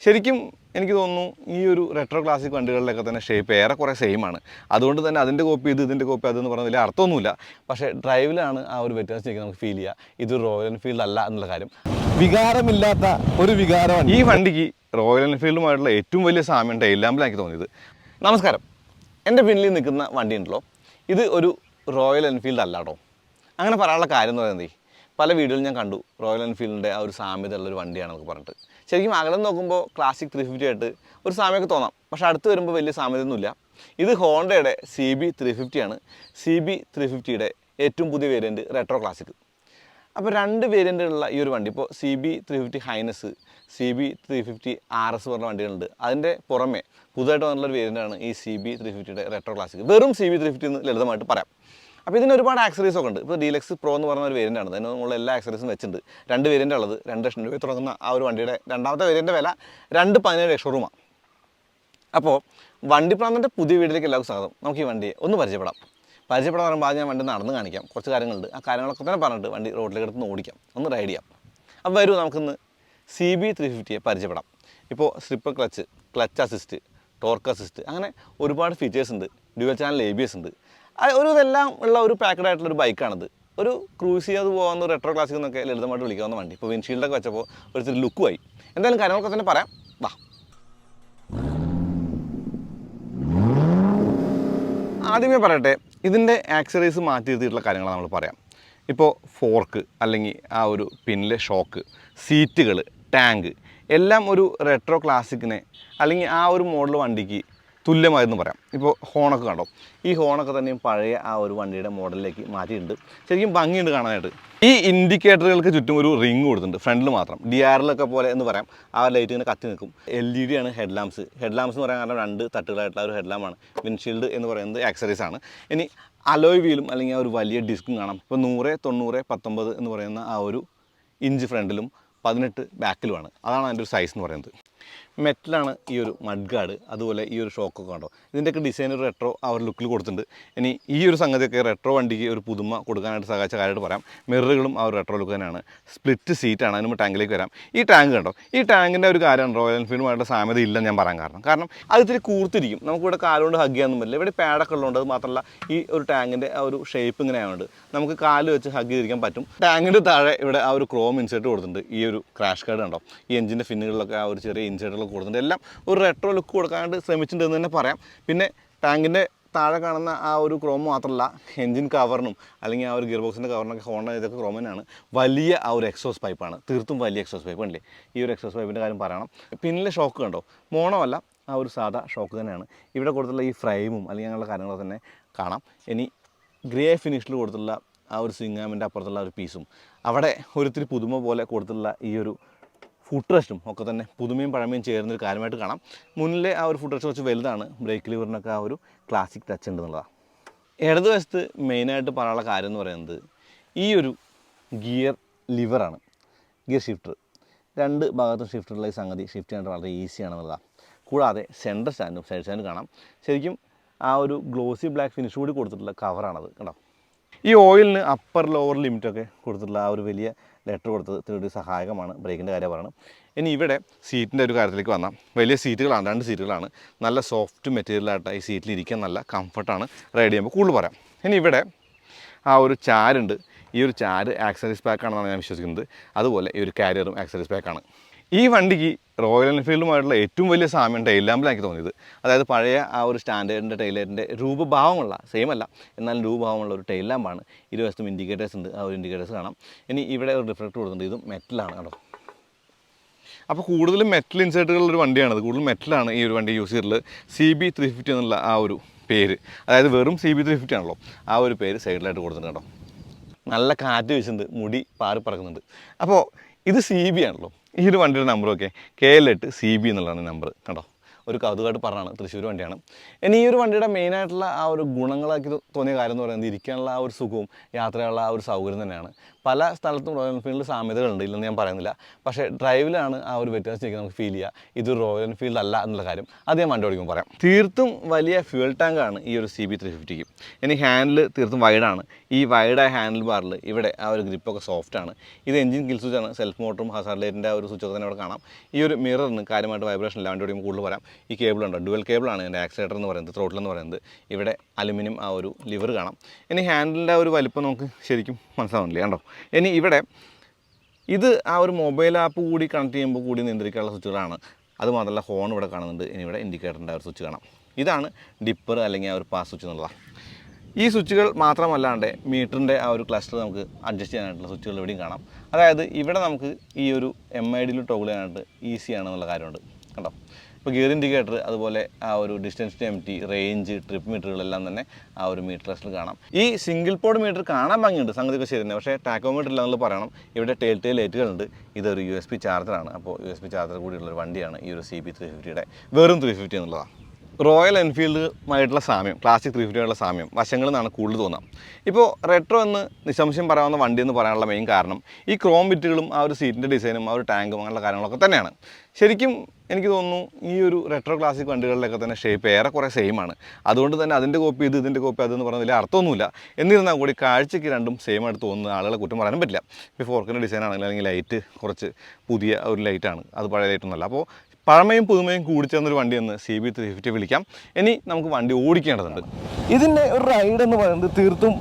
ശരിക്കും എനിക്ക് തോന്നുന്നു ഈ ഒരു റെട്രോ ക്ലാസിക് വണ്ടികളിലൊക്കെ തന്നെ ഷേപ്പ് ഏറെക്കുറെ സെയിമാണ്. അതുകൊണ്ട് തന്നെ അതിൻ്റെ കോപ്പി ഇത്, ഇതിൻ്റെ കോപ്പി അതെന്ന് പറഞ്ഞാൽ വലിയ അർത്ഥമൊന്നുമില്ല. പക്ഷേ ഡ്രൈവിലാണ് ആ ഒരു വ്യത്യാസം ശരിക്കും നമുക്ക് ഫീൽ ചെയ്യുക. ഇത് റോയൽ എൻഫീൽഡ് അല്ല എന്നുള്ള കാര്യം. വികാരമില്ലാത്ത ഒരു വികാരമാണ് ഈ വണ്ടിക്ക് റോയൽ എൻഫീൽഡുമായിട്ടുള്ള ഏറ്റവും വലിയ സാമ്യം ടെയിൽ ലാമ്പിലാണ് എനിക്ക് തോന്നിയത്. നമസ്കാരം, എൻ്റെ പിന്നിൽ നിൽക്കുന്ന വണ്ടി ഉണ്ടല്ലോ, ഇത് ഒരു റോയൽ എൻഫീൽഡ് അല്ല കേട്ടോ. അങ്ങനെ പറയാനുള്ള കാര്യം എന്ന് പറയുന്നത്, പല വീഡിയോയിൽ ഞാൻ കണ്ടു റോയൽ എൻഫീൽഡിൻ്റെ ആ ഒരു സാമ്യത ഉള്ളൊരു വണ്ടിയാണ് നമുക്ക് പറഞ്ഞിട്ട്. ശരിക്കും അകലം നോക്കുമ്പോൾ ക്ലാസിക് 350 ആയിട്ട് ഒരു സാമ്യമൊക്കെ തോന്നാം, പക്ഷേ അടുത്ത് വരുമ്പോൾ വലിയ സാമ്യതയൊന്നുമില്ല. ഇത് ഹോണ്ടയുടെ CB 350 ആണ്. CB 350യുടെ ഏറ്റവും പുതിയ വേരിയൻറ്റ് റെട്രോ ക്ലാസിക്. അപ്പോൾ രണ്ട് വേരിയൻറ്റുള്ള ഈ ഒരു വണ്ടി, ഇപ്പോൾ CB 350 ഹൈനസ്, CB 350 RS പറഞ്ഞ വണ്ടികളുണ്ട്. അതിൻ്റെ പുറമെ പുതുതായിട്ട് വന്നുള്ളൊരു വേരിയൻ്റാണ് ഈ CB 350യുടെ റെട്രോ ക്ലാസിക്. വെറും CB 350 എന്ന് ലളിതമായിട്ട് പറയാം. അപ്പോൾ ഇതിന് ഒരുപാട് ആക്സറീസ് ഒക്കെ ഉണ്ട്. ഇപ്പോൾ ഡീലക്സ് പ്രോ എന്ന് പറഞ്ഞ ഒരു വേരിയൻ്റാണ്. അതിന് നമ്മൾ എല്ലാ ആക്സറീസും വെച്ചിട്ടുണ്ട്. രണ്ട് വേരിയൻ്റ് ഉള്ളത്. 2 ലക്ഷം രൂപ തുടങ്ങുന്ന ആ ഒരു വണ്ടിയുടെ രണ്ടാമത്തെ വേരിയൻ്റെ വില 2.17 ഷോറൂമാണ്. അപ്പോൾ വണ്ടി പ്രാന്തൻ്റെ പുതിയ വീട്ടിലേക്ക് എല്ലാവർക്കും സ്വാഗതം. നമുക്ക് ഈ വണ്ടിയെ ഒന്ന് പരിചയപ്പെടാൻ പറയുമ്പോൾ ആദ്യം ഞാൻ വണ്ടി നടന്ന് കാണിക്കാം. കുറച്ച് കാര്യങ്ങളുണ്ട്. ആ കാര്യങ്ങളൊക്കെ തന്നെ പറഞ്ഞിട്ട് വണ്ടി റോഡിലേക്ക് എടുത്ത് ഓടിക്കാം, ഒന്ന് റൈഡ് ചെയ്യാം. അപ്പോൾ വരൂ നമുക്കിന്ന് CB 350യെ പരിചയപ്പെടാം. ഇപ്പോൾ slipper clutch assist, torque assist, അങ്ങനെ ഒരുപാട് ഫീച്ചേഴ്സ് ഉണ്ട്. ഡ്യുവൽ ചാനൽ ABS ഉണ്ട്. ഒരു ഇതെല്ലാം ഉള്ള ഒരു പാക്കഡ് ആയിട്ടുള്ളൊരു ബൈക്കാണിത്. ഒരു ക്രൂസ് ചെയ്ത് പോകുന്ന റെട്രോ ക്ലാസിക് എന്നൊക്കെ ലളിതമായിട്ട് വിളിക്കാവുന്ന വണ്ടി. ഇപ്പോൾ വിൻഷീൽഡൊക്കെ വെച്ചപ്പോൾ ഒരു ലുക്കുമായി. എന്തായാലും കാര്യങ്ങളൊക്കെ തന്നെ പറയാം. വാ. ആദ്യമേ പറയട്ടെ, ഇതിൻ്റെ ആക്സറീസ് മാറ്റി നിർത്തിയിട്ടുള്ള കാര്യങ്ങളാണ് നമ്മൾ പറയാം. ഇപ്പോൾ ഫോർക്ക് അല്ലെങ്കിൽ ആ ഒരു പിന്നിലെ ഷോക്ക്, സീറ്റുകൾ, ടാങ്ക് എല്ലാം ഒരു റെട്രോ ക്ലാസിക്കിനെ അല്ലെങ്കിൽ ആ ഒരു മോഡൽ വണ്ടിക്ക് തുല്യമായെന്ന് പറയാം. ഇപ്പോൾ ഹോണൊക്കെ കണ്ടോ, ഈ ഹോണൊക്കെ തന്നെയും പഴയ ആ ഒരു വണ്ടിയുടെ മോഡലിലേക്ക് മാറ്റിയിട്ടുണ്ട്. ശരിക്കും ഭംഗിയുണ്ട് കാണാനായിട്ട്. ഈ ഇൻഡിക്കേറ്ററുകൾക്ക് ചുറ്റും ഒരു റിങ് കൊടുത്തിട്ടുണ്ട്, ഫ്രണ്ടിൽ മാത്രം. DRLൊക്കെ പോലെ എന്ന് പറയാം. ആ ലൈറ്റ് ഇങ്ങനെ കത്തി നിൽക്കും. LED ആണ് ഹെഡ് ലാംപ്സ് എന്ന് പറയാൻ കാരണം 2 തട്ടുകളായിട്ടുള്ള ഒരു ഹെഡ് ലാമ്പാണ്. വിൻഷീൽഡ് എന്ന് പറയുന്നത് ആക്സറീസാണ്. ഇനി അലോയ് വീലും അല്ലെങ്കിൽ ആ ഒരു വലിയ ഡിസ്കും കാണാം. ഇപ്പോൾ 100, 90, 19 എന്ന് പറയുന്ന ആ ഒരു ഇഞ്ച് ഫ്രണ്ടിലും 18 ബാക്കിലുമാണ്. അതാണ് അതിൻ്റെ ഒരു സൈസ് എന്ന് പറയുന്നത്. മെറ്റലാണ് ഈ ഒരു മഡ് ഗാർഡ്, അതുപോലെ ഈ ഒരു ഷോക്കൊക്കെ കണ്ടോ. ഇതിൻ്റെയൊക്കെ ഡിസൈൻ ഒരു റെട്രോ ആ ഒരു ലുക്കിൽ കൊടുത്തിട്ടുണ്ട്. ഇനി ഈ ഒരു സംഗതിയൊക്കെ റെട്രോ വണ്ടിക്ക് ഒരു പുതുമ കൊടുക്കാനായിട്ട് സഹായിച്ച കാര്യമായിട്ട് പറയാം. മിററുകളും ആ ഒരു റെട്രോ ലുക്ക് തന്നെയാണ്. സ്പ്ലിറ്റ് സീറ്റാണ്. അതിന് ടാങ്കിലേക്ക് വരാം. ഈ ടാങ്ക് കണ്ടോ, ഈ ടാങ്കിൻ്റെ ഒരു കാര്യമാണ് റോയൽ എൻഫീൽഡുമായിട്ട് സാമ്യത ഇല്ലെന്ന് ഞാൻ പറയാൻ കാരണം അത് ഇത്തിരി കൂർത്തിരിക്കും. നമുക്കിവിടെ കാലുകൊണ്ട് ഹഗ് ചെയ്യാനൊന്നും പറ്റില്ല. ഇവിടെ പാഡൊക്കെ ഉള്ളതുകൊണ്ട്, അത് മാത്രമല്ല ഈ ഒരു ടാങ്കിൻ്റെ ആ ഒരു ഷേപ്പ് ഇങ്ങനെ ആയതുകൊണ്ട് നമുക്ക് കാല് വെച്ച് ഹഗ് ചെയ്തിരിക്കാൻ പറ്റും. ടാങ്കിൻ്റെ താഴെ ഇവിടെ ആ ഒരു ക്രോം ഇൻസേർട്ട് കൊടുത്തിട്ടുണ്ട്. ഈ ഒരു ക്രാഷ് കാർഡ് കണ്ടോ, ഈ എഞ്ചിൻ്റെ ഫിന്നുകളിലൊക്കെ ആ ഒരു ചെറിയ ഇൻസേർട്ടുകൾ കൊടുത്തിട്ടുണ്ട്. എല്ലാം ഒരു റെട്രോ ലുക്ക് കൊടുക്കാനായിട്ട് ശ്രമിച്ചിട്ടുണ്ടെന്ന് തന്നെ പറയാം. പിന്നെ ടാങ്കിൻ്റെ താഴെ കാണുന്ന ആ ഒരു ക്രോം മാത്രമല്ല, എഞ്ചിൻ കവറിനും അല്ലെങ്കിൽ ആ ഒരു ഗിയർ ബോക്സിൻ്റെ കവറിനൊക്കെ ഹോണ്ട ഇതൊക്കെ ക്രോം തന്നെയാണ്. വലിയ ആ ഒരു എക്സോസ് പൈപ്പാണ്, തീർത്തും വലിയ എക്സോസ് പൈപ്പ് അല്ലേ. ഈ ഒരു എക്സോസ് പൈപ്പിൻ്റെ കാര്യം പറയണം. പിന്നിലെ ഷോക്ക് കണ്ടോ, മോണോ അല്ല, ആ ഒരു സാധാ ഷോക്ക് തന്നെയാണ്. ഇവിടെ കൊടുത്തുള്ള ഈ ഫ്രെയിമും അല്ലെങ്കിൽ അങ്ങനെയുള്ള കാര്യങ്ങളൊക്കെ തന്നെ കാണാം. ഇനി ഗ്രേ ഫിനിഷിൽ കൊടുത്തുള്ള ആ ഒരു സ്വിംഗാമിൻ്റെ അപ്പുറത്തുള്ള ഒരു പീസും, അവിടെ ഒരിത്തിരി പുതുമ പോലെ കൊടുത്തുള്ള ഈ ഒരു ഫുട്ട് റെസ്റ്റും ഒക്കെ തന്നെ പുതുമയും പഴമയും ചേർന്നൊരു കാര്യമായിട്ട് കാണാം. മുന്നിലെ ആ ഒരു ഫുട്ട് റെസ്റ്റ് കുറച്ച് വലുതാണ്. ബ്രേക്ക് ലിവറിനൊക്കെ ആ ഒരു ക്ലാസിക് ടച്ച് ഉണ്ടെന്നുള്ളതാണ്. ഇടതുവശത്ത് മെയിനായിട്ട് പറയാനുള്ള കാര്യം എന്ന് പറയുന്നത് ഈ ഒരു ഗിയർ ലിവറാണ്, ഗിയർ ഷിഫ്റ്റർ. 2 ഭാഗത്തും ഷിഫ്റ്ററുള്ള ഈ സംഗതി ഷിഫ്റ്റ് ചെയ്യാനായിട്ട് വളരെ ഈസിയാണെന്നുള്ളതാണ്. കൂടാതെ സെൻറ്റർ സ്റ്റാൻഡും സൈഡ് സ്റ്റാൻഡും കാണാം. ശരിക്കും ആ ഒരു ഗ്ലോസി ബ്ലാക്ക് ഫിനിഷ് കൂടി കൊടുത്തിട്ടുള്ള കവറാണത് കണ്ടോ. ഈ ഓയിലിന് അപ്പർ ലോവർ ലിമിറ്റൊക്കെ കൊടുത്തിട്ടുള്ള ആ ഒരു വലിയ ലെറ്റർ കൊടുത്തത് ഇത്തിരി സഹായകമാണ്. ബ്രേക്കിൻ്റെ കാര്യം പറയണം. ഇനി ഇവിടെ സീറ്റിൻ്റെ ഒരു കാര്യത്തിലേക്ക് വന്നാൽ, വലിയ സീറ്റുകളാണ്, 2 സീറ്റുകളാണ്. നല്ല സോഫ്റ്റ് മെറ്റീരിയലായിട്ട് ഈ സീറ്റിൽ ഇരിക്കാൻ നല്ല കംഫർട്ടാണ്. റൈഡ് ചെയ്യുമ്പോൾ കൂടുതൽ പറയാം. ഇനി ഇവിടെ ആ ഒരു ചാരുണ്ട്. ഈ ഒരു ചാര് ആക്സറീസ് പാക്കാണെന്നാണ് ഞാൻ വിശ്വസിക്കുന്നത്. അതുപോലെ ഈ ഒരു കാരിയറും ആക്സറീസ് പാക്കാണ്. ഈ വണ്ടിക്ക് റോയൽ എൻഫീൽഡുമായിട്ടുള്ള ഏറ്റവും വലിയ സാമ്യം ടെയിൽ ലാമ്പിലാണ് എനിക്ക് തോന്നിയത്. അതായത് പഴയ ആ ഒരു സ്റ്റാൻഡേർഡിൻ്റെ ടെയിൽ ലൈറ്റിൻ്റെ രൂപഭാവമുള്ള, സെയിം അല്ല എന്നാലും രൂപഭാവമുള്ള ഒരു ടെയിൽ ലാമ്പാണ്. ഇരുവശത്തും ഇൻഡിക്കേറ്റേഴ്സ് ഉണ്ട്. ആ ഒരു ഇൻഡിക്കേറ്റേഴ്സ് കാണാം. ഇനി ഇവിടെ ഒരു റിഫ്ലക്ടർ കൊടുക്കുന്നുണ്ട്. ഇതും മെറ്റലാണ് കേട്ടോ. അപ്പോൾ കൂടുതലും മെറ്റൽ ഇൻസേർട്ടുകളുള്ളൊരു വണ്ടിയാണത്. കൂടുതലും മെറ്റലാണ് ഈ ഒരു വണ്ടി യൂസ് ചെയ്തിട്ടുള്ളത്. CB 350 എന്നുള്ള ആ ഒരു പേര്, അതായത് വെറും CB 350 ആണല്ലോ, ആ ഒരു പേര് സൈഡിലായിട്ട് കൊടുത്തിട്ടുണ്ട് കേട്ടോ. നല്ല കാറ്റ് വീശുന്നുണ്ട്, മുടി പാറി പറക്കുന്നുണ്ട്. അപ്പോൾ ഇത് CB ആണല്ലോ. ഈ ഒരു വണ്ടിയുടെ നമ്പറൊക്കെ KL8 CB എന്നുള്ളതാണ് നമ്പർ കേട്ടോ. ഒരു കൗതുകമായിട്ട് പറഞ്ഞാണ്. തൃശ്ശൂർ വണ്ടിയാണ്. ഇനി ഈ ഒരു വണ്ടിയുടെ മെയിനായിട്ടുള്ള ആ ഒരു ഗുണങ്ങളാക്കി തോന്നിയ കാര്യം എന്ന് പറയുന്നത് ഇരിക്കാനുള്ള ആ ഒരു സുഖവും യാത്രയുള്ള ആ ഒരു സൗകര്യം തന്നെയാണ്. പല സ്ഥലത്തും റോയൽ എൻഫീൽഡ് സാമ്യതകളുണ്ട്, ഇല്ലെന്ന് ഞാൻ പറയുന്നില്ല. പക്ഷേ ഡ്രൈവിലാണ് ആ ഒരു വ്യത്യാസം ശരിക്കും നമുക്ക് ഫീൽ ചെയ്യുക. ഇത് റോയൽ എൻഫീൽഡ് അല്ല എന്നുള്ള കാര്യം അത് ഞാൻ വണ്ടി ഓടിക്കുമ്പോൾ പറയാം. തീർത്തും വലിയ ഫ്യൂൽ ടാങ്കാണ് ഈ ഒരു CB350ക്ക്. ഇനി ഹാൻഡിൽ തീർത്തും വൈഡാണ്. ഈ വൈഡായ ഹാൻഡിൽ ബാറിൽ ഇവിടെ ആ ഒരു ഗ്രിപ്പൊക്കെ സോഫ്റ്റാണ്. ഇത് എഞ്ചിൻ കിൽ സ്വിച്ചാണ്. സെൽഫ് മോട്ടറും ഹസാർഡ് ലൈറ്റിൻ്റെ ആ ഒരു സ്വിച്ചൊക്കെ തന്നെ അവിടെ കാണാം. ഈ ഒരു മിററിന് കാര്യമായിട്ട് വൈബ്രേഷൻ ഇല്ല. വണ്ടി ഓടിക്കുമ്പോൾ കൂടുതൽ പറയാം. ഈ കേബിളുണ്ട്, ഡുവൽ കേബിളാണ് എൻ്റെ ആക്സിലേറ്റർ എന്ന് പറയുന്നത്, ത്രോട്ടിൽ എന്ന് പറയുന്നത്. ഇവിടെ അലുമിനിയം ആ ഒരു ലിവർ കാണാം. ഇനി ഹാൻഡിലിൻ്റെ ആ ഒരു വലിപ്പം നമുക്ക് ശരിക്കും മനസ്സിലാവുന്നില്ല കണ്ടോ. ഇനി ഇവിടെ ഇത് ആ ഒരു മൊബൈൽ ആപ്പ് കൂടി കണക്ട് ചെയ്യുമ്പോൾ കൂടി നിയന്ത്രിക്കാനുള്ള സ്വിച്ചുകളാണ്. അതുമാത്രമല്ല ഹോൺ ഇവിടെ കാണുന്നുണ്ട്. ഇനി ഇവിടെ ഇൻഡിക്കേറ്ററിൻ്റെ ആ ഒരു സ്വിച്ച് കാണാം. ഇതാണ് ഡിപ്പർ അല്ലെങ്കിൽ ആ ഒരു പാസ് സ്വിച്ച് എന്നുള്ളതാണ്. ഈ സ്വിച്ചുകൾ മാത്രമല്ലാണ്ട് മീറ്ററിൻ്റെ ആ ഒരു ക്ലസ്റ്റർ നമുക്ക് അഡ്ജസ്റ്റ് ചെയ്യാനായിട്ടുള്ള സ്വിച്ചുകൾ ഇവിടെയും കാണാം. അതായത് ഇവിടെ നമുക്ക് ഈ ഒരു MIDയിൽ ടോഗിൾ ചെയ്യാനായിട്ട് ഈസിയാണെന്നുള്ള കാര്യമുണ്ട് കണ്ടോ. ഇപ്പോൾ ഗിയർ ഇൻഡിക്കേറ്റർ, അതുപോലെ ആ ഒരു distance to MT, range, trip മീറ്ററുകളെല്ലാം തന്നെ ആ ഒരു മീറ്റർ ക്ലസ്റ്ററിൽ കാണാം. ഈ സിംഗിൾ പോഡ് മീറ്റർ കാണാൻ ഭംഗിയുണ്ട്, സംഗതിയൊക്കെ ശരി തന്നെ. പക്ഷേ ടാക്കോമീറ്റർ ഇല്ലാന്നുള്ള പറയണം. ഇവിടെ ടെയിൽ ലൈറ്റുകളുണ്ട്. ഇതൊരു USB ചാർജറാണ്. അപ്പോൾ USB ചാർജർ കൂടിയുള്ളൊരു വണ്ടിയാണ് ഈ ഒരു CB350യുടെ വെറും 350 എന്നുള്ളതാണ്. റോയൽ എൻഫീൽഡുമായിട്ടുള്ള സാമ്യം, ക്ലാസിക് 350ആയിട്ടുള്ള സാമ്യം വശങ്ങളിൽ നിന്നാണ് കൂടുതൽ തോന്നാം. ഇപ്പോൾ റെട്രോ എന്ന് നിസ്സംശയം പറയാവുന്ന വണ്ടി എന്ന് പറയാനുള്ള മെയിൻ കാരണം ഈ ക്രോം ബിറ്റുകളും ആ ഒരു സീറ്റിൻ്റെ ഡിസൈനും ആ ഒരു ടാങ്കും അങ്ങനെയുള്ള കാര്യങ്ങളൊക്കെ തന്നെയാണ്. ശരിക്കും എനിക്ക് തോന്നുന്നു ഈ ഒരു റെട്രോ ക്ലാസിക് വണ്ടികളിലൊക്കെ തന്നെ ഷേപ്പ് ഏറെക്കുറെ സെയിം ആണ്. അതുകൊണ്ട് തന്നെ അതിൻ്റെ കോപ്പി ഇത്, ഇതിൻ്റെ കോപ്പി അതെന്ന് പറഞ്ഞാൽ വലിയ അർത്ഥമൊന്നുമില്ല. എന്നിരുന്നാൽ കൂടി കാഴ്ചയ്ക്ക് രണ്ടും സെയിം ആയിട്ട് തോന്നുന്ന ആളുകളെ കുറ്റം പറയാനും പറ്റില്ല. ഇപ്പോൾ ഫോർക്കിൻ്റെ ഡിസൈൻ ആണെങ്കിൽ അല്ലെങ്കിൽ ലൈറ്റ് കുറച്ച് പുതിയ ഒരു ലൈറ്റാണ്, അത് പഴയ ലൈറ്റൊന്നുമല്ല. അപ്പോൾ പഴമയും പുതുമയും കൂടിച്ചേർന്നൊരു വണ്ടിയെന്ന് CB350 വിളിക്കാം. ഇനി നമുക്ക് വണ്ടി ഓടിക്കേണ്ടതുണ്ട്. ഇതിൻ്റെ ഒരു റൈഡ് എന്ന് പറയുന്നത് തീർത്തും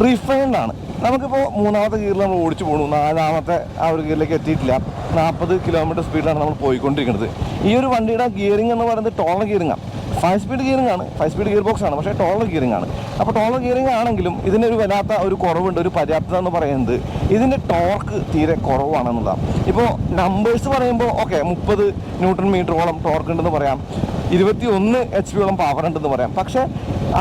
റിഫൈൻഡ് ആണ്. നമുക്കിപ്പോൾ 3ാമത്തെ ഗിയറിൽ നമ്മൾ ഓടിച്ചു പോകുന്നു, 4ാമത്തെ ആ ഒരു ഗിയറിലേക്ക് എത്തിയിട്ടില്ല. 40 കിലോമീറ്റർ സ്പീഡിലാണ് നമ്മൾ പോയിക്കൊണ്ടിരിക്കുന്നത്. ഈ ഒരു വണ്ടിയുടെ ഗിയറിംഗ് എന്ന് പറയുന്നത് ടോളർ ഗിയറിംഗാണ്. 5 സ്പീഡ് ഗിയറിംഗ് ആണ്, 5 സ്പീഡ് ഗിയർ ബോക്സ് ആണ്, പക്ഷേ ടോളർ ഗിയറിംഗ് ആണ്. അപ്പോൾ ടോളർ ഗിയറിംഗ് ആണെങ്കിലും ഇതിനൊരു വല്ലാത്ത ഒരു കുറവുണ്ട്. ഒരു പര്യാപ്തത എന്ന് പറയുന്നത് ഇതിൻ്റെ ടോർക്ക് തീരെ കുറവാണെന്നുള്ളതാണ്. ഇപ്പോൾ നമ്പേഴ്സ് പറയുമ്പോൾ ഓക്കെ 30 ന്യൂട്ടൺ മീറ്ററോളം ടോർക്ക് ഉണ്ടെന്ന് പറയാം, 21 HP പവർ ഉണ്ടെന്ന് പറയാം. പക്ഷേ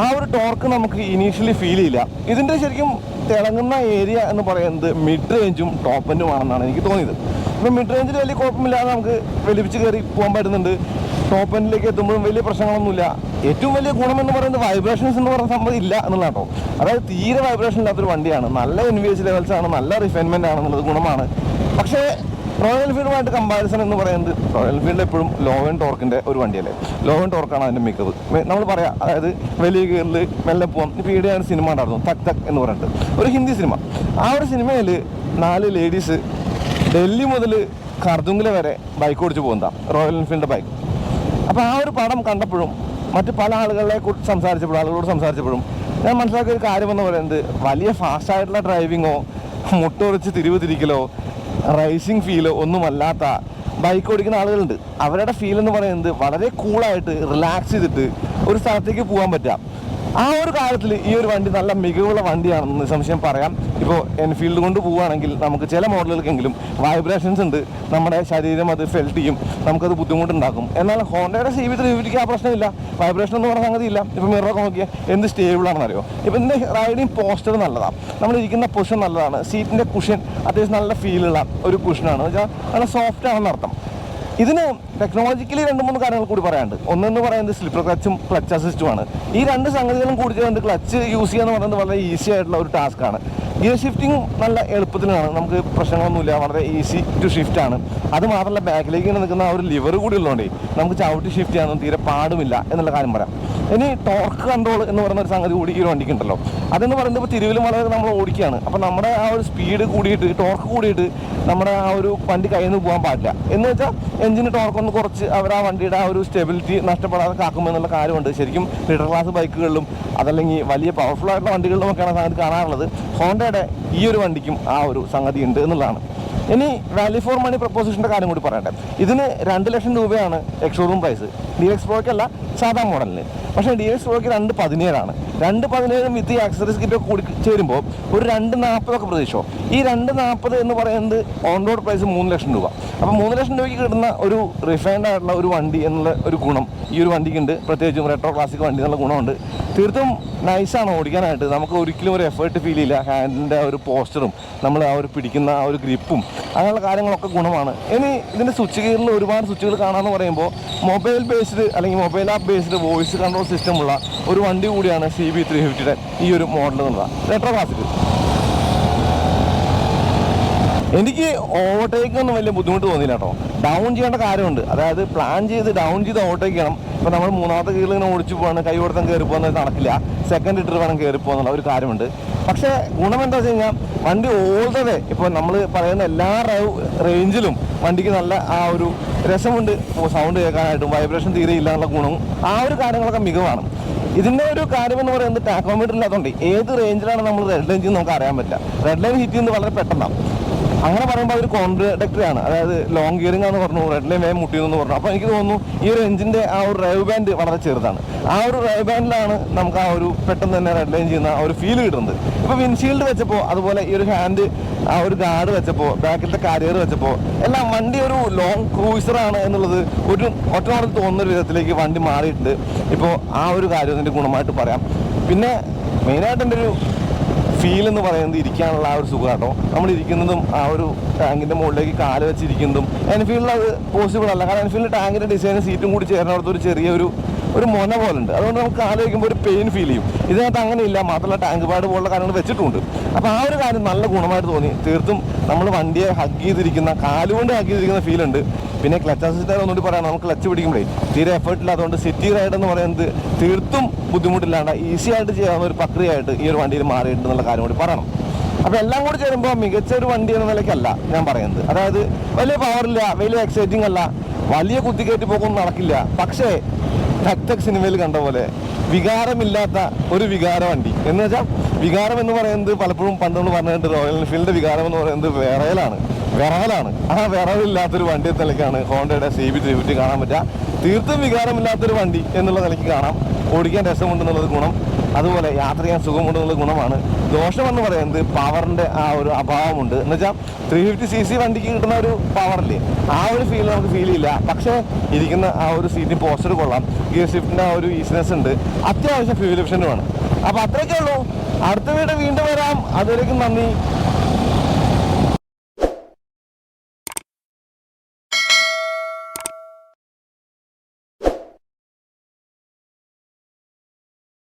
ആ ഒരു ടോർക്ക് നമുക്ക് ഇനീഷ്യലി ഫീൽ ചെയ്യില്ല. ഇതിൻ്റെ ശരിക്കും തിളങ്ങുന്ന ഏരിയ എന്ന് പറയുന്നത് മിഡ് റേഞ്ചും ടോപ്പ് എൻഡുമാണെന്നാണ് എനിക്ക് തോന്നിയത്. ഇപ്പോൾ മിഡ് റേഞ്ചിൽ വലിയ കുഴപ്പമില്ലാതെ നമുക്ക് വലിപ്പിച്ച് കയറി പോകാൻ പറ്റുന്നുണ്ട്. ടോപ്പ് എൻഡിലേക്ക് എത്തുമ്പോഴും വലിയ പ്രശ്നങ്ങളൊന്നുമില്ല. ഏറ്റവും വലിയ ഗുണം എന്ന് പറയുന്നത് വൈബ്രേഷൻസ് എന്ന് പറയുന്ന സംഭവം ഇല്ല എന്നുള്ള കേട്ടോ. അതായത് തീരെ വൈബ്രേഷൻ ഇല്ലാത്തൊരു വണ്ടിയാണ്. നല്ല NVH ലെവൽസ് ആണ്, നല്ല റിഫൈൻമെൻ്റ് ആണെന്നുള്ളത് ഗുണമാണ്. പക്ഷേ റോയൽ എൻഫീൽഡുമായിട്ട് കമ്പാരിസൺ എന്ന് പറയുന്നത് റോയൽ എൻഫീൽഡ് എപ്പോഴും ലോ ആൻഡ് ടോർക്കിൻ്റെ ഒരു വണ്ടിയല്ലേ. ലോ ആൻഡ് ടോർക്കാണ് അതിൻ്റെ മികവ്. നമ്മൾ പറയാം, അതായത് വലിയ ഗിയറിൽ മെല്ലെ പോകാം. ഇപ്പോൾ ഈയിടെയാണ് സിനിമ ഉണ്ടായിരുന്നു തക് തക് എന്ന് പറഞ്ഞിട്ട്, ഒരു ഹിന്ദി സിനിമ. ആ ഒരു സിനിമയിൽ 4 ലേഡീസ് ഡൽഹി മുതൽ ഖർദുംഗിലെ വരെ ബൈക്ക് ഓടിച്ച് പോകുന്നതാണ്, റോയൽ എൻഫീൽഡിൻ്റെ ബൈക്ക്. അപ്പോൾ ആ ഒരു പടം കണ്ടപ്പോഴും മറ്റ് പല ആളുകളോട് സംസാരിച്ചപ്പോഴും ഞാൻ മനസ്സിലാക്കിയ ഒരു കാര്യമെന്ന് പറയുന്നത് വലിയ ഫാസ്റ്റായിട്ടുള്ള ഡ്രൈവിങ്ങോ മുട്ടുറച്ച് തിരിവ് തിരിക്കലോ റൈസിങ് ഫീലോ ഒന്നുമല്ലാത്ത ബൈക്ക് ഓടിക്കുന്ന ആളുകളുണ്ട്. അവരുടെ ഫീൽ എന്ന് പറയുന്നത് വളരെ കൂളായിട്ട് റിലാക്സ് ചെയ്തിട്ട് ഒരു സ്ഥലത്തേക്ക് പോകാൻ പറ്റുക. ആ ഒരു കാര്യത്തിൽ ഈ ഒരു വണ്ടി നല്ല മികവുള്ള വണ്ടിയാണെന്ന് സംശയം പറയാം. ഇപ്പോൾ എൻഫീൽഡ് കൊണ്ട് പോവുകയാണെങ്കിൽ നമുക്ക് ചില മോഡലുകൾക്കെങ്കിലും വൈബ്രേഷൻസ് ഉണ്ട്, നമ്മുടെ ശരീരം അത് ഫെൽറ്റ് ചെയ്യും, നമുക്കത് ബുദ്ധിമുട്ടുണ്ടാക്കും. എന്നാൽ ഹോണ്ടയുടെ CB350ക്ക് ആ പ്രശ്നമില്ല, വൈബ്രേഷൻ എന്ന് പറഞ്ഞ സംഗതി ഇല്ല. ഇപ്പോൾ മിററൊക്കെ നോക്കിയാൽ എന്ത് സ്റ്റേബിളാണെന്നറിയോ. ഇപ്പോൾ ഇതിൻ്റെ റൈഡിങ് പോസ്റ്റർ നല്ലതാണ്, നമ്മൾ ഇരിക്കുന്ന പൊസിഷൻ നല്ലതാണ്, സീറ്റിൻ്റെ കുഷൻ അത്യാവശ്യം നല്ല ഫീലുള്ള ഒരു കുഷനാണ്, വെച്ചാൽ നല്ല സോഫ്റ്റ് ആണെന്ന് അർത്ഥം. ഇതിന് ടെക്നോളജിക്കലി 2-3 കാര്യങ്ങൾ കൂടി പറയാനുണ്ട്. ഒന്നെന്ന് പറയുന്നത് സ്ലിപ്പർ ക്ലച്ചും ക്ലച്ച് അസിസ്റ്റുമാണ്. ഈ 2 സംഗതികളും കൂടി ചേർന്ന് ക്ലച്ച് യൂസ് ചെയ്യുക എന്ന് പറയുന്നത് വളരെ ഈസി ആയിട്ടുള്ള ഒരു ടാസ്ക്കാണ്. ഗിയർ ഷിഫ്റ്റിംഗ് നല്ല എളുപ്പത്തിലാണ്, നമുക്ക് പ്രശ്നങ്ങളൊന്നുമില്ല, വളരെ ഈസി ടു ഷിഫ്റ്റ് ആണ്. അത് മാത്രമല്ല ബാക്കിലേക്ക് നിൽക്കുന്ന ആ ഒരു ലിവർ കൂടി ഉള്ളതുകൊണ്ടേ നമുക്ക് ചവിട്ടി ഷിഫ്റ്റ് ചെയ്യാനൊന്നും തീരെ പാടുമില്ല എന്നുള്ള കാര്യം പറയാം. ഇനി ടോർക്ക് കൺട്രോൾ എന്ന് പറയുന്ന ഒരു സംഗതി കൂടി ഈ ഒരു വണ്ടിക്കുണ്ടല്ലോ. അതെന്ന് പറയുന്നത് ഇപ്പോൾ തിരുവിലും വളരെ നമ്മൾ ഓടിക്കുകയാണ്. അപ്പോൾ നമ്മുടെ ആ ഒരു സ്പീഡ് കൂടിയിട്ട് ടോർക്ക് കൂടിയിട്ട് നമ്മുടെ ആ ഒരു വണ്ടി കയ്യിൽ നിന്ന് പോകാൻ പാടില്ല. എന്ന് വെച്ചാൽ എഞ്ചിന് ടോർക്കൊന്ന് കുറച്ച് അവർ ആ വണ്ടിയുടെ ആ ഒരു സ്റ്റെബിലിറ്റി നഷ്ടപ്പെടാതെ കാക്കുമെന്നുള്ള കാര്യമുണ്ട്. ശരിക്കും മിഡിൽ ക്ലാസ് ബൈക്കുകളിലും അതല്ലെങ്കിൽ വലിയ പവർഫുൾ ആയിട്ടുള്ള വണ്ടികളിലുമൊക്കെയാണ് സംഗതി കാണാറുള്ളത്. ഹോണ്ടയുടെ ഈ ഒരു വണ്ടിക്കും ആ ഒരു സംഗതി ഉണ്ട് എന്നുള്ളതാണ്. ഇനി വാല്യൂ ഫോർ മണി പ്രപ്പോസിഷൻ്റെ കാര്യം കൂടി പറയട്ടെ. ഇതിന് 2 ലക്ഷം രൂപയാണ് എക്സ്ഷോറൂം പ്രൈസ്, DLX പ്രോയ്ക്കല്ല സാധാ മോഡലിന്. പക്ഷേ DLX പ്രോയ്ക്ക് 2.17 2.17 വിത്ത് ആക്സസറീസ് കിറ്റൊക്കെ കൂടി ചേരുമ്പോൾ ഒരു 2.40 പ്രതീക്ഷയോ. ഈ 2.40 എന്ന് പറയുന്നത് ഓൺ റോഡ് പ്രൈസ് 3 ലക്ഷം രൂപ. അപ്പോൾ 3 ലക്ഷം രൂപയ്ക്ക് കിട്ടുന്ന ഒരു റിഫൈൻഡ് ആയിട്ടുള്ള ഒരു വണ്ടി എന്നുള്ള ഒരു ഗുണം ഈ ഒരു വണ്ടിക്കുണ്ട്. പ്രത്യേകിച്ചും റെട്രോ ക്ലാസിക് വണ്ടി എന്നുള്ള ഗുണമുണ്ട്. തീർത്തും നൈസാണ് ഓടിക്കാനായിട്ട്. നമുക്ക് ഒരിക്കലും ഒരു എഫേർട്ട് ഫീൽ ചെയ്യില്ല. ഹാൻഡിൻ്റെ ആ ഒരു പോസ്റ്ററും നമ്മൾ ആ ഒരു പിടിക്കുന്ന ആ ഒരു ഗ്രിപ്പും അങ്ങനെയുള്ള കാര്യങ്ങളൊക്കെ ഗുണമാണ്. ഇനി ഇതിൻ്റെ സ്വിച്ച് ഗിയറിൽ ഒരുപാട് സ്വിച്ചുകൾ കാണാമെന്ന് പറയുമ്പോൾ മൊബൈൽ ബേസ്ഡ് അല്ലെങ്കിൽ mobile app based voice control സിസ്റ്റമുള്ള ഒരു വണ്ടി കൂടിയാണ് CB350യുടെ ഈ ഒരു മോഡൽ എന്നുള്ളത്. റെട്രോ ക്ലാസിക് എനിക്ക് ഓവർടേക്ക് ഒന്നും വലിയ ബുദ്ധിമുട്ട് തോന്നിയില്ല കേട്ടോ. ഡൗൺ ചെയ്യേണ്ട കാര്യമുണ്ട്, അതായത് പ്ലാൻ ചെയ്ത് ഡൗൺ ചെയ്ത് ഓവർടേക്ക് ചെയ്യണം. ഇപ്പോൾ നമ്മൾ മൂന്നാമത്തെ ഗിയറിൽ ഇങ്ങനെ ഓടിച്ചു പോകാണ്, കൈ കൊടുത്താൽ കയറി പോകുന്നത് നടക്കില്ല, സെക്കൻഡ് ഇട്ടിട്ട് വേണം കയറി പോകുന്നുള്ള ഒരു കാര്യമുണ്ട്. പക്ഷേ ഗുണം എന്താ വെച്ച് കഴിഞ്ഞാൽ വണ്ടി ഓൾ ദ വേ ഇപ്പോൾ നമ്മൾ പറയുന്ന എല്ലാ റേഞ്ചിലും വണ്ടിക്ക് നല്ല ആ ഒരു രസമുണ്ട്, സൗണ്ട് കേൾക്കാനായിട്ടും വൈബ്രേഷൻ തീരെ ഇല്ല എന്നുള്ള ഗുണവും ആ ഒരു കാര്യങ്ങളൊക്കെ മികവാണ്. ഇതിൻ്റെ ഒരു കാര്യമെന്ന് പറയുന്നത് ടാക്കോമീറ്റർ ഇല്ലാത്തതുകൊണ്ട് ഏത് റേഞ്ചിലാണ് നമ്മൾ റെഡ് ലൈൻ ചെയ്യുന്നത് നമുക്ക് അറിയാൻ പറ്റില്ല. റെഡ് ലൈൻ ഹിറ്റ് ചെയ്യുന്നത് വളരെ പെട്ടെന്നാണ്. അങ്ങനെ പറയുമ്പോൾ അതൊരു കോൺട്രഡക്ടറി ആണ്. അതായത് ലോങ് ഗിയറിംഗ് ആണെന്ന് പറഞ്ഞു, റെഡ് ലൈൻ വേഗം മുട്ടിയെന്ന് പറഞ്ഞു. അപ്പോൾ എനിക്ക് തോന്നുന്നു ഈ ഒരു എഞ്ചിൻ്റെ ആ ഒരു ഡ്രൈവ് ബാൻഡ് വളരെ ചെറുതാണ്. ആ ഒരു ഡ്രൈവ് ബാൻഡിലാണ് നമുക്ക് ആ ഒരു പെട്ടെന്ന് തന്നെ റെഡ് ലൈൻ ചെയ്യുന്ന ആ ഒരു ഫീൽ കിട്ടുന്നത്. ഇപ്പോൾ വിൻഷീൽഡ് വെച്ചപ്പോൾ, അതുപോലെ ഈ ഒരു ഹാൻഡ് ആ ഒരു ഗാർഡ് വെച്ചപ്പോൾ, ബാക്കിലത്തെ കാരിയർ വെച്ചപ്പോൾ എല്ലാം വണ്ടി ഒരു ലോങ് ക്രൂസറാണ് എന്നുള്ളത് ഒരു ഒറ്റനോടിൽ തോന്നുന്ന വിധത്തിലേക്ക് വണ്ടി മാറിയിട്ടുണ്ട്. ഇപ്പോൾ ആ ഒരു കാര്യം ഇതിൻ്റെ ഗുണമായിട്ട് പറയാം. പിന്നെ മെയിനായിട്ട് എൻ്റെ ഒരു ഫീൽ എന്ന് പറയുന്നത് ഇരിക്കാനുള്ള ആ ഒരു സുഖം കേട്ടോ. നമ്മൾ ഇരിക്കുന്നതും ആ ഒരു ടാങ്കിൻ്റെ മുകളിലേക്ക് കാല് വെച്ചിരിക്കുന്നതും എൻഫീൽഡിൽ അത് പോസിബിൾ അല്ല. കാരണം എൻഫീൽഡ് ടാങ്കിൻ്റെ ഡിസൈനും സീറ്റും കൂടി ചേർന്നിടത്ത് ഒരു ചെറിയൊരു മൊന പോലെ ഉണ്ട്. അതുകൊണ്ട് നമുക്ക് കാല് വയ്ക്കുമ്പോൾ ഒരു പെയിൻ ഫീൽ ചെയ്യും. ഇതിനകത്ത് അങ്ങനെയില്ല, മാത്രമല്ല ടാങ്ക് പാഡ് പോലുള്ള കാര്യങ്ങൾ വെച്ചിട്ടുണ്ട്. അപ്പോൾ ആ ഒരു കാര്യം നല്ല ഗുണമായിട്ട് തോന്നി. തീർത്തും നമ്മൾ വണ്ടിയെ ഹഗ് ചെയ്തിരിക്കുന്ന, കാലുകൊണ്ട് ഹഗ് ചെയ്തിരിക്കുന്ന ഫീലുണ്ട്. പിന്നെ ക്ലച്ച് അസിസ്റ്റ് ഒന്നുകൂടി പറയാം, നമുക്ക് ക്ലച്ച് പിടിക്കുമ്പോഴേ തീരെ എഫേർട്ടില്ല. അതുകൊണ്ട് സിറ്റി റൈഡ് എന്ന് പറയുന്നത് തീർത്തും ബുദ്ധിമുട്ടില്ലാണ്ട് ഈസി ആയിട്ട് ചെയ്യാവുന്ന ഒരു പ്രക്രിയയായിട്ട് ഈ ഒരു വണ്ടിയിൽ മാറിയിട്ടുണ്ടെന്നുള്ള കാര്യം കൂടി പറയണം. അപ്പോൾ എല്ലാം കൂടി ചേരുമ്പോൾ മികച്ച ഒരു വണ്ടി എന്ന നിലയ്ക്കല്ല ഞാൻ പറയുന്നത്. അതായത് വലിയ പവറില്ല, വലിയ എക്സൈറ്റിംഗ് അല്ല, വലിയ കുത്തിക്കയറ്റി പോക്കൊന്നും നടക്കില്ല. പക്ഷേ ഭക്തക് സിനിമയിൽ കണ്ട പോലെ വികാരമില്ലാത്ത ഒരു വികാര വണ്ടി എന്ന് വെച്ചാൽ, വികാരം എന്ന് പറയുന്നത് പലപ്പോഴും പണ്ട് നമ്മൾ പറഞ്ഞിട്ട് റോയൽ എൻഫീൽഡിൻ്റെ വികാരം എന്ന് പറയുന്നത് വിറയലാണ്. ആ വിറവില്ലാത്തൊരു വണ്ടി എന്ന നിലയ്ക്കാണ് ഹോണ്ടയുടെ CB 350 കാണാൻ പറ്റുക. തീർത്തും വികാരമില്ലാത്തൊരു വണ്ടി എന്നുള്ള നിലയ്ക്ക് കാണാം. ഓടിക്കാൻ രസമുണ്ടെന്നുള്ളത് ഗുണം, അതുപോലെ യാത്ര ചെയ്യാൻ സുഖമുണ്ടെന്നുള്ള ഗുണമാണ്. ദോഷമെന്ന് പറയുന്നത് പവറിൻ്റെ ആ ഒരു അഭാവമുണ്ട്. എന്ന് വെച്ചാൽ 350cc വണ്ടിക്ക് കിട്ടുന്ന ഒരു പവറില്ലേ, ആ ഒരു ഫീൽ നമുക്ക് ഫീൽ ചെയ്യില്ല. പക്ഷേ ഇരിക്കുന്ന ആ ഒരു സീറ്റിംഗ് പോസ്റ്റർ കൊള്ളാം, ഗിയർ ഷിഫ്റ്റിൻ്റെ ആ ഒരു ഈസിനെസ് ഉണ്ട്, അത്യാവശ്യം ഫ്യൂൽ എഫിഷ്യൻറ്റുമാണ്. അപ്പോൾ അത്രയൊക്കെ ഉള്ളൂ. അടുത്ത വീണ്ടും വരാം. അതുവരേക്കും നന്ദി.